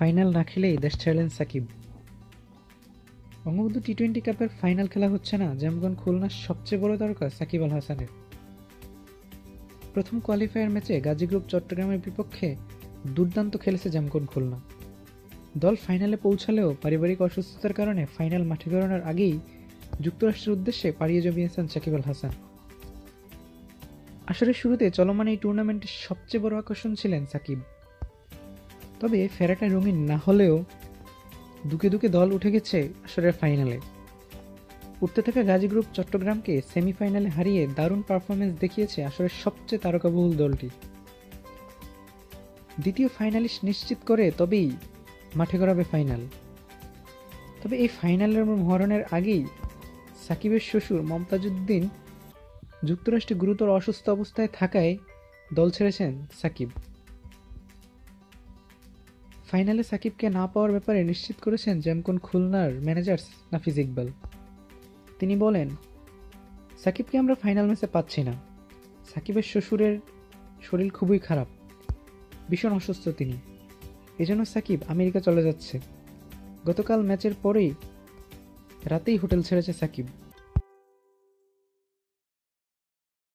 Final না খেলেই দেশ ছাড়লেন সাকিব। বঙ্গবন্ধু টি-20 কাপের ফাইনাল খেলা হচ্ছে না, যেমন খুলনার সবচেয়ে বড় তারকা সাকিব আল হাসানের। প্রথম কোয়ালিফায়ার ম্যাচে গাজী গ্রুপ চট্টগ্রামের বিপক্ষে দুর্দান্ত খেলেছে জামকন খুলনা। দল ফাইনালে পৌঁছালেও পারিবারিক অসুস্থতার কারণে ফাইনাল মাঠে গড়ানোর আগেই যুক্তরাষ্ট্রের উদ্দেশ্যে পাড়িয়ে জমিয়েছেন সাকিব আল হাসান। আসরের শুরুতে চলমান এই টুর্নামেন্টের সবচেয়ে বড় আকর্ষণ ছিলেন সাকিব। তবে ফেরাটা রঙিন না হলেও দুকে দুকে দল উঠে গেছে আসরের ফাইনালে। উঠতে থাকা গাজী গ্রুপ চট্টগ্রামকে সেমিফাইনালে হারিয়ে দারুণ পারফরমেন্স দেখিয়েছে আসরের সবচেয়ে তারকাবহুল দলটি। দ্বিতীয় ফাইনালিস্ট নিশ্চিত করে তবেই মাঠে গড়াবে ফাইনাল। তবে এই ফাইনালের মহরণের আগেই সাকিবের শ্বশুর মমতাজউদ্দিন যুক্তরাষ্ট্রে গুরুতর অসুস্থ অবস্থায় থাকায় দল ছেড়েছেন সাকিব। ফাইনালে সাকিবকে না পাওয়ার ব্যাপারে নিশ্চিত করেছেন জামকন খুলনার ম্যানেজার নাফিজ ইকবাল। তিনি বলেন, সাকিবকে আমরা ফাইনাল ম্যাচে পাচ্ছি না। সাকিবের শ্বশুরের শরীর খুবই খারাপ, ভীষণ অসুস্থ তিনি, এজন্য সাকিব আমেরিকা চলে যাচ্ছে। গতকাল ম্যাচের পরেই রাতেই হোটেল ছেড়েছে সাকিব।